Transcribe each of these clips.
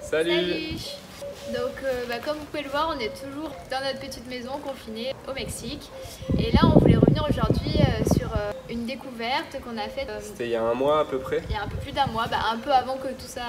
Salut. Salut. Donc comme vous pouvez le voir, on est toujours dans notre petite maison confinée au Mexique. Et là on voulait revenir aujourd'hui sur une découverte qu'on a faite. C'était il y a un mois à peu près. Il y a un peu plus d'un mois, un peu avant que tout ça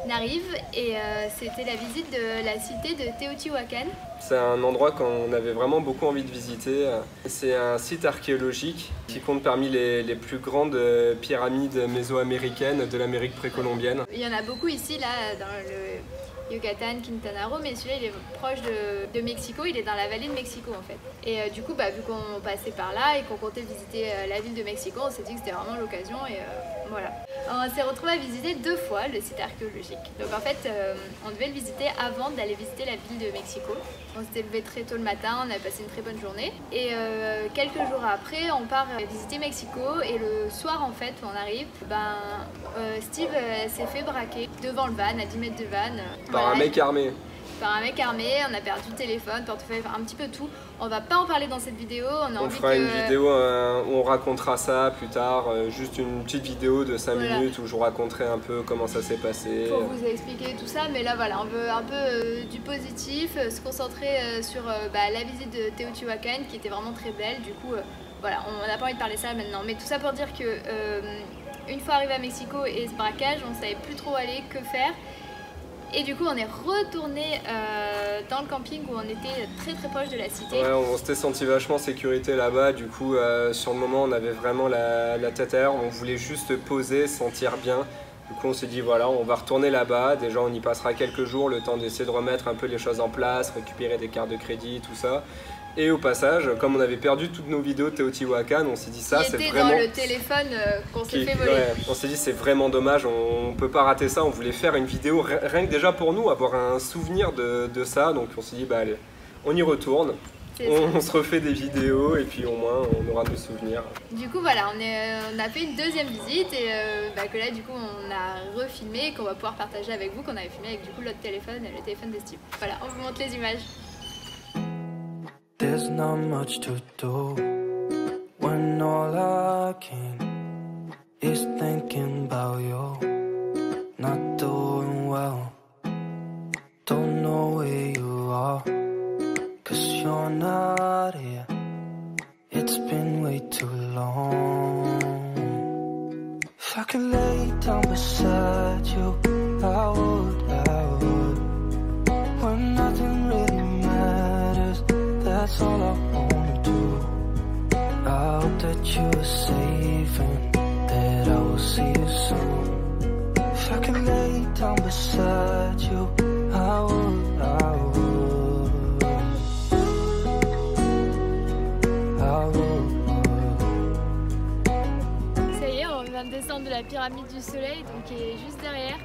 n'arrive. Et c'était la visite de la cité de Teotihuacan. C'est un endroit qu'on avait vraiment beaucoup envie de visiter. C'est un site archéologique qui compte parmi les plus grandes pyramides mésoaméricaines de l'Amérique précolombienne. Il y en a beaucoup ici, là, dans le Yucatan, Quintana Roo, mais celui-là il est proche de Mexico, il est dans la vallée de Mexico en fait. Et du coup, vu qu'on passait par là et qu'on comptait visiter la ville de Mexico, on s'est dit que c'était vraiment l'occasion et voilà. On s'est retrouvé à visiter 2 fois le site archéologique. Donc en fait, on devait le visiter avant d'aller visiter la ville de Mexico. On s'était levé très tôt le matin, on a passé une très bonne journée. Et quelques jours après, on part visiter Mexico et le soir en fait, où on arrive, Steve s'est fait braquer devant le van, à 10 mètres de van. Par un mec armé. Par un mec armé, on a perdu le téléphone, portefeuille, un petit peu tout. On va pas en parler dans cette vidéo. On fera une vidéo où on racontera ça plus tard, juste une petite vidéo de 5 minutes où je vous raconterai un peu comment ça s'est passé. Pour vous expliquer tout ça, mais là voilà, on veut un peu du positif, se concentrer sur la visite de Teotihuacan qui était vraiment très belle. Du coup, voilà, on n'a pas envie de parler de ça maintenant. Mais tout ça pour dire que une fois arrivé à Mexico et ce braquage, on savait plus trop aller, que faire. Et du coup on est retourné dans le camping où on était très très proche de la cité. Ouais, on s'était senti vachement sécurité là-bas, du coup sur le moment on avait vraiment la tête à l'air, on voulait juste poser, se sentir bien. Du coup on s'est dit voilà, on va retourner là-bas, déjà on y passera quelques jours, le temps d'essayer de remettre un peu les choses en place, récupérer des cartes de crédit, tout ça. Et au passage, comme on avait perdu toutes nos vidéos de Teotihuacan, on s'est dit ça c'est vraiment... dans le téléphone qu'on s'est fait voler. Ouais, on s'est dit c'est vraiment dommage, on peut pas rater ça, on voulait faire une vidéo rien que déjà pour nous, avoir un souvenir de ça, donc on s'est dit allez, on y retourne, on se refait des vidéos et puis au moins on aura nos souvenirs. Du coup voilà, on a fait une deuxième visite et que là du coup on a refilmé et qu'on va pouvoir partager avec vous, qu'on avait filmé avec du coup l'autre téléphone, le téléphone de Steve. Voilà, on vous montre les images. There's not much to do when all I can is thinking about you. Not doing well, don't know where you are, 'cause you're not here. It's been way too long. If I could lay down beside you, I would. When nothing really matters, that's all I wanna do. I hope that you are safe and that I will see you soon. If I can lay down beside you, I would. Ça y est, on vient de descendre de la pyramide du soleil, donc qui est juste derrière.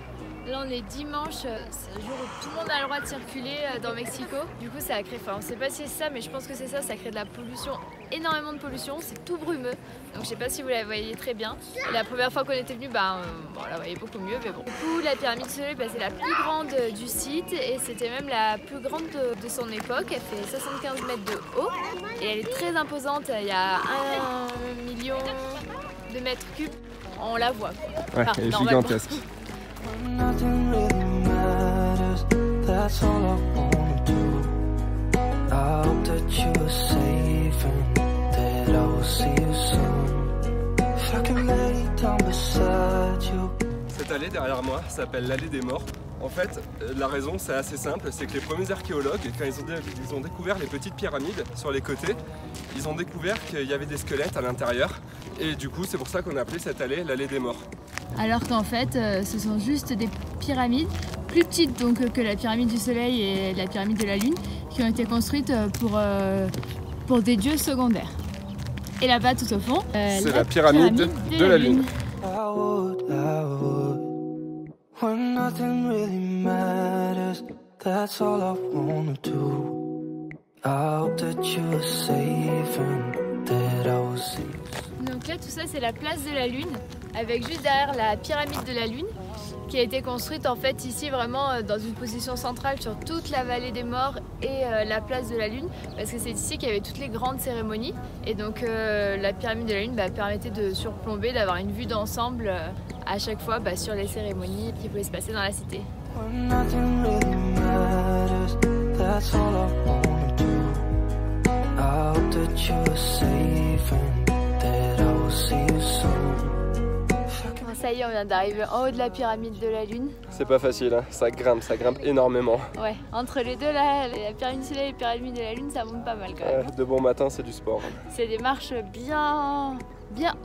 Là on est dimanche, c'est le jour où tout le monde a le droit de circuler dans Mexico. Du coup ça crée, on sait pas si c'est ça, mais je pense que c'est ça, ça crée de la pollution, énormément de pollution, c'est tout brumeux. Donc je sais pas si vous la voyez très bien. Et la première fois qu'on était venu, on la voyait beaucoup mieux, mais bon. Du coup la pyramide du soleil, c'est la plus grande du site et c'était même la plus grande de son époque. Elle fait 75 mètres de haut et elle est très imposante, il y a 1 million de mètres cubes, on la voit quoi. Ouais, elle est gigantesque. Nothing really matters, that's all I wanna do. I hope that you are safe and that I will see you soon. If I can lay down beside you. Cette allée derrière moi s'appelle l'allée des morts. En fait, la raison c'est assez simple, c'est que les premiers archéologues, quand ils ont découvert les petites pyramides sur les côtés, ils ont découvert qu'il y avait des squelettes à l'intérieur. Et du coup, c'est pour ça qu'on a appelé cette allée l'allée des morts. Alors qu'en fait, ce sont juste des pyramides plus petites donc, que la pyramide du Soleil et la pyramide de la Lune, qui ont été construites pour des dieux secondaires. Et là-bas, tout au fond, c'est la pyramide de la Lune. When nothing really matters, that's all I wanna do. I hope that you are safe and that I will see you. Donc là, tout ça, c'est la place de la Lune, avec juste derrière la pyramide de la Lune, qui a été construite en fait ici vraiment dans une position centrale sur toute la vallée des morts et la place de la Lune, parce que c'est ici qu'il y avait toutes les grandes cérémonies. Et donc la pyramide de la Lune permettait de surplomber, d'avoir une vue d'ensemble à chaque fois sur les cérémonies qui pouvaient se passer dans la cité. When nothing really matters, that's all I wanna do. I hope that you're safe and that I will see you soon. Bon, ça y est, on vient d'arriver en haut de la pyramide de la Lune. C'est pas facile, hein. Ça grimpe énormément. Ouais, entre les deux là, la pyramide du Soleil et la pyramide de la Lune, ça monte pas mal quand même. De bon matin, c'est du sport. C'est des marches bien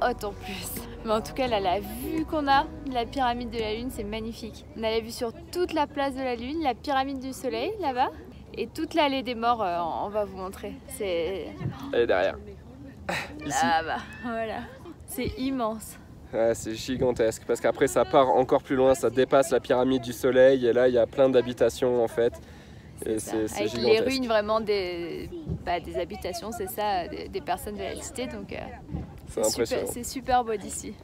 hautes en plus. Mais en tout cas, là, la vue qu'on a de la pyramide de la Lune, c'est magnifique. On a la vue sur toute la place de la Lune, la pyramide du Soleil là-bas, et toute l'allée des morts, on va vous montrer. C'est... Elle est derrière. Ici. Là-bas, voilà. C'est immense. Ouais, c'est gigantesque parce qu'après ça part encore plus loin, ça dépasse la pyramide du Soleil et là il y a plein d'habitations en fait. Et c'est avec gigantesque. les ruines vraiment des habitations, c'est ça, des personnes de la cité. Donc c'est impressionnant. C'est super beau d'ici.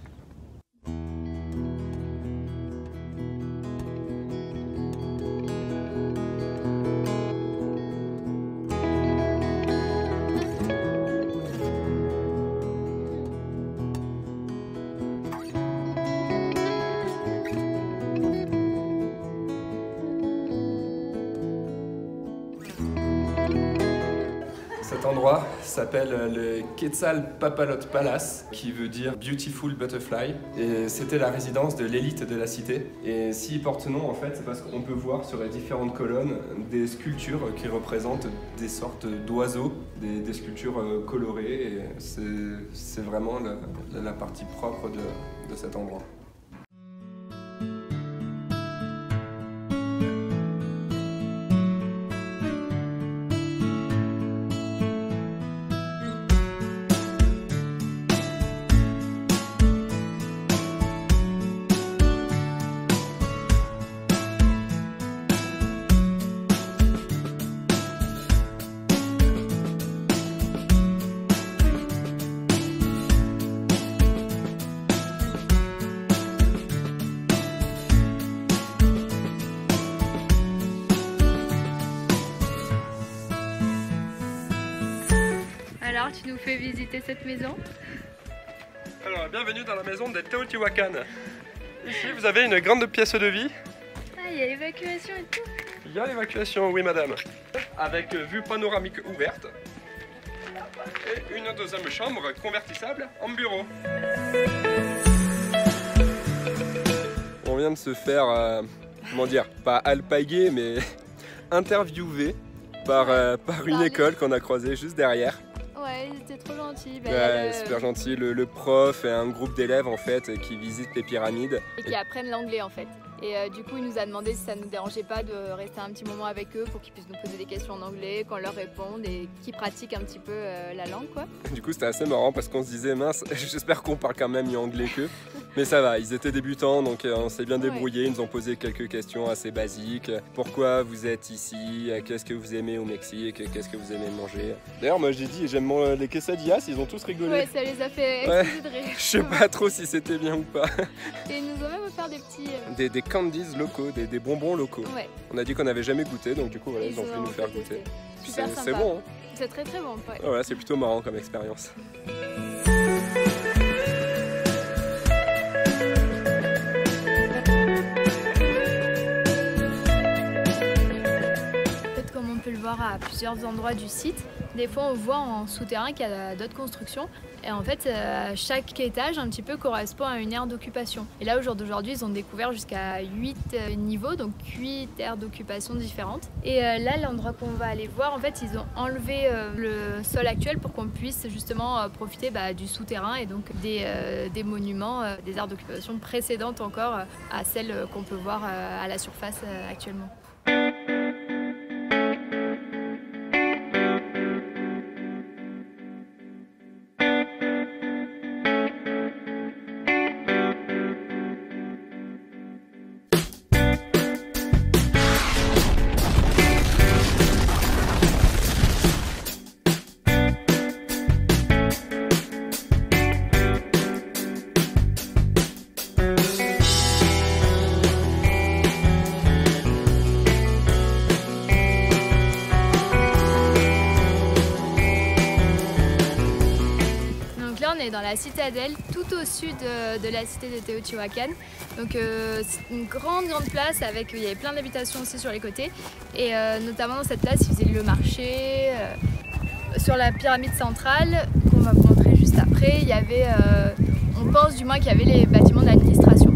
Cet endroit s'appelle le Quetzalpapalot Palace, qui veut dire Beautiful Butterfly. Et c'était la résidence de l'élite de la cité. Et s'il porte ce nom, en fait, c'est parce qu'on peut voir sur les différentes colonnes des sculptures qui représentent des sortes d'oiseaux, des sculptures colorées. Et c'est vraiment la partie propre de cet endroit. Alors, tu nous fais visiter cette maison? Alors, bienvenue dans la maison des Teotihuacan. Ici, vous avez une grande pièce de vie. Ah, il y a l'évacuation et tout. Il y a l'évacuation, oui madame. Avec vue panoramique ouverte. Et une deuxième chambre convertissable en bureau. On vient de se faire, comment dire, pas alpaguer, mais interviewer par une école qu'on a croisée juste derrière. Ouais, ils étaient trop gentils. Ouais, super gentil. Le prof et un groupe d'élèves en fait qui visitent les pyramides. Et qui apprennent l'anglais en fait. Et du coup, il nous a demandé si ça nous dérangeait pas de rester un petit moment avec eux pour qu'ils puissent nous poser des questions en anglais, qu'on leur réponde et qu'ils pratiquent un petit peu la langue, quoi. Du coup, c'était assez marrant parce qu'on se disait, mince, j'espère qu'on parle quand même mieux anglais qu'eux. Mais ça va, ils étaient débutants, donc on s'est bien débrouillé. Ils nous ont posé quelques questions assez basiques. Pourquoi vous êtes ici? Qu'est-ce que vous aimez au Mexique? Qu'est-ce que vous aimez manger? D'ailleurs, moi j'ai dit, j'aime les quesadillas, ils ont tous rigolé. Ouais, ça les a fait exploser de rire. Je sais pas trop si c'était bien ou pas. Et ils nous ont même offert des petits... Des candies locaux, des bonbons locaux. Ouais. On a dit qu'on n'avait jamais goûté, donc du coup, voilà, ils ont voulu nous faire goûter. C'est bon, hein. C'est très très bon. Ouais. Voilà, c'est plutôt marrant comme expérience. Comme on peut le voir à plusieurs endroits du site, des fois on voit en souterrain qu'il y a d'autres constructions et en fait chaque étage un petit peu correspond à une aire d'occupation. Et là au jour d'aujourd'hui ils ont découvert jusqu'à 8 niveaux, donc 8 aires d'occupation différentes. Et là l'endroit qu'on va aller voir, en fait ils ont enlevé le sol actuel pour qu'on puisse justement profiter du souterrain et donc des monuments, des aires d'occupation précédentes encore à celles qu'on peut voir à la surface actuellement. est dans la citadelle, tout au sud de la cité de Teotihuacan. Donc c'est une grande place avec, il y avait plein d'habitations aussi sur les côtés. Et notamment dans cette place, ils faisaient le marché. Sur la pyramide centrale, qu'on va vous montrer juste après, il y avait, on pense du moins qu'il y avait les bâtiments d'administration.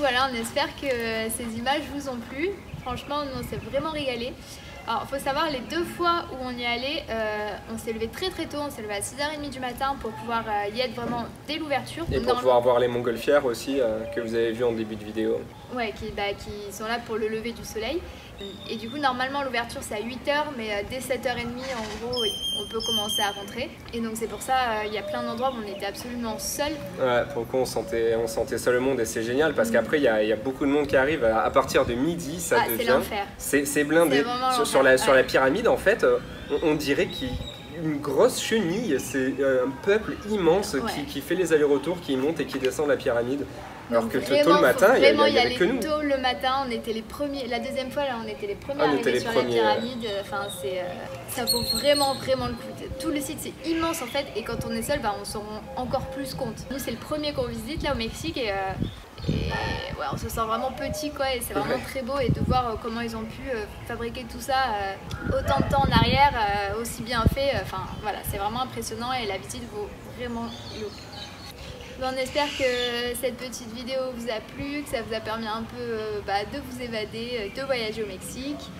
Voilà, on espère que ces images vous ont plu. Franchement, nous on s'est vraiment régalé. Alors, il faut savoir, les 2 fois où on y est allé, on s'est levé très tôt, on s'est levé à 6h30 du matin pour pouvoir y être vraiment dès l'ouverture. Et pour pouvoir voir les montgolfières aussi, que vous avez vu en début de vidéo. Ouais, qui sont là pour le lever du soleil. Et du coup, normalement, l'ouverture c'est à 8h, mais dès 7h30, en gros, on peut commencer à rentrer. Et donc, c'est pour ça, il y a plein d'endroits où on était absolument seuls. Ouais, pour le coup, on sentait seul le monde et c'est génial parce qu'après, il y a beaucoup de monde qui arrive. À partir de midi, ça devient. C'est l'enfer. C'est blindé. Sur la pyramide, en fait, on dirait qu'il. Une grosse chenille, c'est un peuple immense qui fait les allers-retours, qui monte et qui descend la pyramide. Alors que tôt le matin, il y avait que nous. Tôt le matin, on était les premiers. La deuxième fois, là, on était les premiers arrivés sur la pyramide. Enfin, ça vaut vraiment le coup. Tout le site, c'est immense en fait. Et quand on est seul, on s'en rend encore plus compte. Nous, c'est le premier qu'on visite là au Mexique et ouais, on se sent vraiment petit quoi. Et c'est vraiment très beau et de voir comment ils ont pu fabriquer tout ça autant de temps en arrière, aussi bien fait. Enfin, voilà, c'est vraiment impressionnant et la visite vaut vraiment le coup. On espère que cette petite vidéo vous a plu, que ça vous a permis un peu de vous évader, de voyager au Mexique.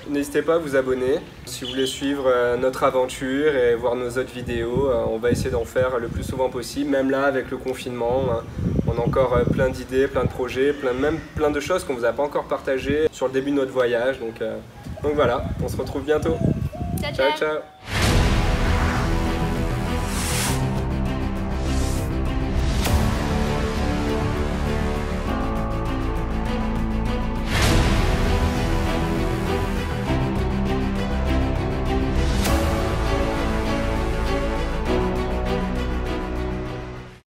N'hésitez pas à vous abonner si vous voulez suivre notre aventure et voir nos autres vidéos. On va essayer d'en faire le plus souvent possible, même là avec le confinement. On a encore plein d'idées, plein de projets, même plein de choses qu'on ne vous a pas encore partagées sur le début de notre voyage. Donc voilà, on se retrouve bientôt. Ciao, ciao.